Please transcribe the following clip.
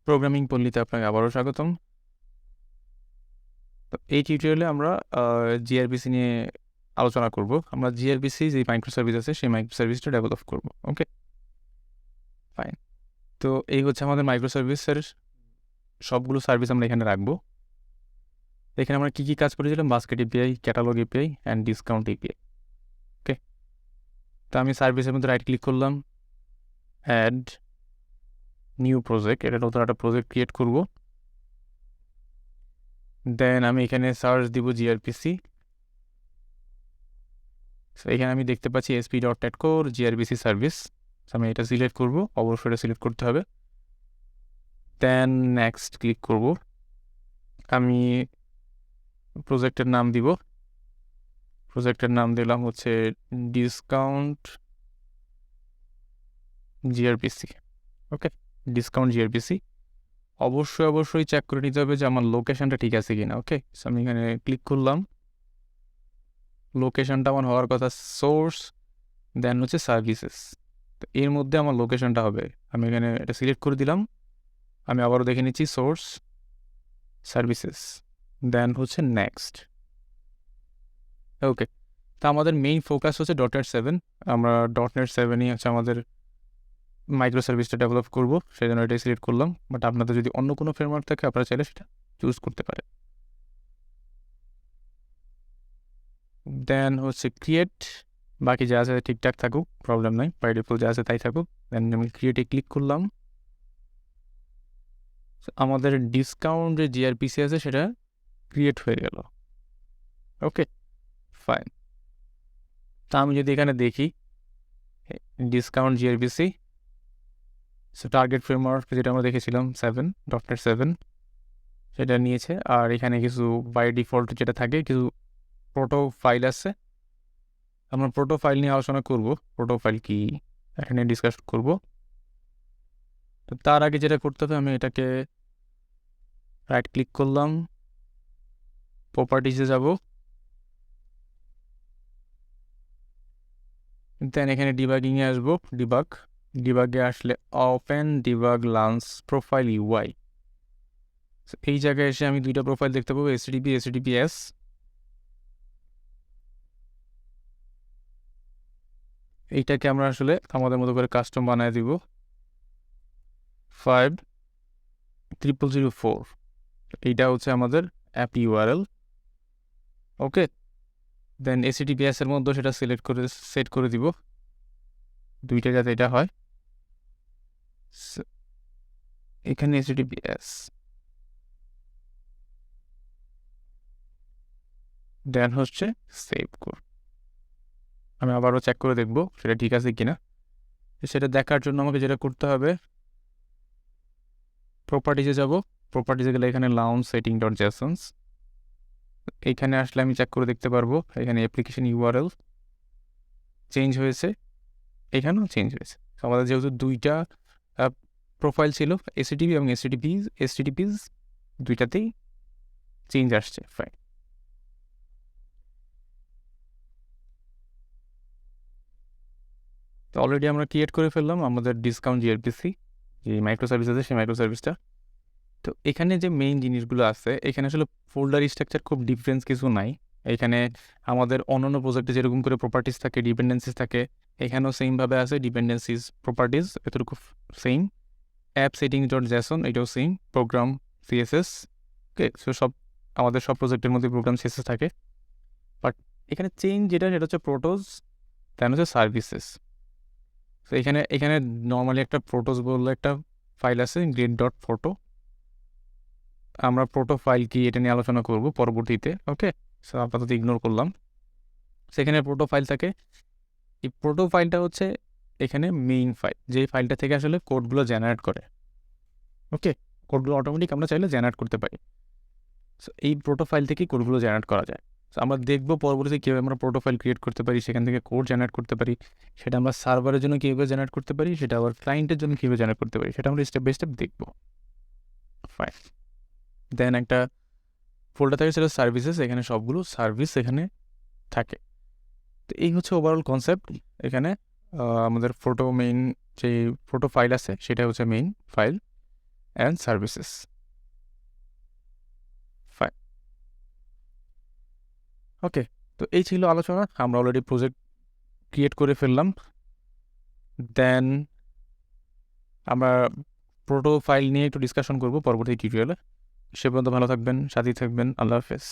Programming পল্লীতে আপনাকে আবারও স্বাগতম। তো এই টিউটোরিয়ালে আমরা জিআরবিসি নিয়ে আলোচনা করব। আমরা জিআরবিসি যে মাইক্রো সার্ভিস আছে সেই মাইক্রো সার্ভিসটা ডেভেলপ করব। ওকে, ফাইন। তো এই হচ্ছে আমাদের মাইক্রো সার্ভিসের সবগুলো সার্ভিস আমরা এখানে রাখবো। এখানে আমরা কী কী কাজ করেছিলাম: basket API, catalog API and discount API. Okay, তো আমি সার্ভিসের মধ্যে রাইট ক্লিক করলাম, অ্যাড নিউ প্রজেক্ট, এটা নতুন একটা প্রজেক্ট ক্রিয়েট করব। দেন আমি এখানে সার্চ দিব জিআরপিসি। এখানে আমি দেখতে পাচ্ছি sp.NET Core জিআরবিসি সার্ভিস। আমি এটা সিলেক্ট করব, অবশ্যই এটা সিলেক্ট করতে হবে। দেন নেক্সট ক্লিক করব। আমি প্রজেক্টের নাম দিব, প্রজেক্টের নাম দিলাম হচ্ছে ডিসকাউন্ট জিআরপিসি। ওকে, ডিসকাউন্ট জিআরপিসি। অবশ্যই চেক করে নিতে হবে যে আমার লোকেশনটা ঠিক আছে কিনা। ওকে, আমি এখানে ক্লিক করলাম, লোকেশনটা আমার হওয়ার কথা সোর্স, দেন হচ্ছে সার্ভিসেস। তো এর মধ্যে আমার লোকেশনটা হবে। আমি এখানে এটা সিলেক্ট করে দিলাম। আমি আবারও দেখে নিচ্ছি সোর্স, সার্ভিসেস, দেন হচ্ছে নেক্সট। ওকে, তা আমাদের মেইন ফোকাস হচ্ছে .NET 7। আমরা .NET 7ই হচ্ছে আমাদের মাইক্রো সার্ভিসটা ডেভেলপ করব, সেই জন্য এটাই সিলেক্ট করলাম। বাট আপনাদের যদি অন্য কোনো ফ্রেমওয়ার্ক থাকে আপনারা চাইলে সেটা চুজ করতে পারে। দেন হচ্ছে ক্রিয়েট, বাকি যা আছে ঠিকঠাক থাকুক, প্রবলেম নাই, বাই ডিফল্ট যা আছে তাই থাকুক। দেন আমি ক্রিয়েটে ক্লিক করলাম। আমাদের ডিসকাউন্ট যে জিআরপিসি আছে সেটা ক্রিয়েট হয়ে গেল। ওকে, ফাইন। তা আমি যদি এখানে দেখি ডিসকাউন্ট জিআরবিসি, সো টার্গেট ফ্রেমওয়ার্ক যেটা আমরা দেখেছিলাম .NET 7 সেটা নিয়েছে। আর এখানে কিছু বাই ডিফল্ট যেটা থাকে কিছু প্রোটো ফাইল আছে। আমরা প্রোটো ফাইল নিয়ে আলোচনা করব, প্রোটো ফাইল কি এখানে ডিসকাস করব। তো তার আগে যেটা করতে হবে, আমি এটাকে রাইট ক্লিক করলাম, প্রপার্টিসে যাব, দেন এখানে ডিবাগিংয়ে আসবো, ডিবাগে আসলে open debug launch profile UI. এই জায়গায় এসে আমি দুইটা প্রোফাইল দেখতে পাবো, HTTP HTTPS। এইটাকে আমরা আসলে আমাদের মতো করে কাস্টম বানায় দিব, 50004। এইটা হচ্ছে আমাদের অ্যাপ ইউআরএল। ওকে, দেন HTTPS এর মধ্যে সেটা সিলেক্ট করে সেট করে দিব, দুইটা যাতে এটা হয়। এখানে HTTPS, দেন হচ্ছে সেভ কর। আমি আবারও চেক করে দেখব সেটা ঠিক আছে কিনা। সেটা দেখার জন্য আমাকে যেটা করতে হবে, প্রপার্টিসে যাব, প্রপার্টিসে গেলে এখানে লাউঞ্জ সেটিং .json, এইখানে আসলে আমি চেক করে দেখতে পারবো এখানে অ্যাপ্লিকেশন ইউআরএল চেঞ্জ হয়েছে, এখানেও চেঞ্জ হয়েছে। আমাদের যেহেতু দুইটা প্রোফাইল ছিল, HTTP এবং HTTPs দুইটাতেই চেঞ্জ আসছে। ফাইন। তো অলরেডি আমরা ক্রিয়েট করে ফেললাম আমাদের ডিসকাউন্ট জিআরপিসি, যে মাইক্রো সার্ভিস আছে সেই মাইক্রো সার্ভিসটা। তো এখানে যে মেইন জিনিসগুলো আছে, এখানে আসলে ফোল্ডার স্ট্রাকচার খুব ডিফারেন্স কিছু নাই। এখানে আমাদের অন্যান্য প্রজেক্টে যেরকম করে প্রপার্টিস থাকে, ডিপেন্ডেন্সিস থাকে, এখানেও সেমভাবে আছে ডিপেন্ডেন্সিস, প্রপার্টিস এতটুকু সেম। অ্যাপ সেটিং .json এটাও সেম, প্রোগ্রাম CSS। ওকে, সো আমাদের সব প্রজেক্টের মধ্যে প্রোগ্রাম CSS থাকে। বাট এখানে চেঞ্জ যেটা সেটা হচ্ছে প্রোটোস, দেন হচ্ছে সার্ভিসেস। তো এখানে নর্মালি একটা প্রোটোস বললে একটা ফাইল আছে grade.photo। আমরা প্রোটো ফাইল কি এটা নিয়ে আলোচনা করব পরবর্তীতে। ওকে, সো আপাতত ইগনোর করলাম। সেখানে প্রোটো ফাইল থাকে। এই প্রোটো ফাইলটা হচ্ছে এখানে মেইন ফাইল, যেই ফাইলটা থেকে আসলে কোডগুলো জেনারেট করে। ওকে, কোডগুলো অটোমেটিক আমরা চাইলে জেনারেট করতে পারি। সো এই প্রোটো ফাইল থেকেই কোডগুলো জেনারেট করা যায়। সো আমরা দেখবো পরবর্তীতে কীভাবে আমরা প্রোটো ফাইল ক্রিয়েট করতে পারি, সেখান থেকে কোড জেনারেট করতে পারি। সেটা আমরা সার্ভারের জন্য কীভাবে জেনারেট করতে পারি, সেটা আবার ক্লায়েন্টের জন্য কীভাবে জেনারেট করতে পারি, সেটা আমরা স্টেপ বাই স্টেপ দেখবো। ফাইন। দেন একটা ফোল্ডার থাকে সেটা সার্ভিসেস, এখানে সবগুলো সার্ভিস এখানে থাকে। তো এই হচ্ছে ওভারঅল কনসেপ্ট। এখানে আমাদের ফটো মেইন যে ফটো ফাইল আছে সেটা হচ্ছে main file, and services. Fine, okay. তো এই ছিল আলোচনা, আমরা অলরেডি প্রজেক্ট ক্রিয়েট করে ফেললাম। দেন আমরা প্রোটো ফাইল নিয়ে একটু ডিসকাশন করব পরবর্তী টিউটোরিয়ালে। সে পর্যন্ত ভালো থাকবেন, সাথেই থাকবেন। আল্লাহ হাফেজ।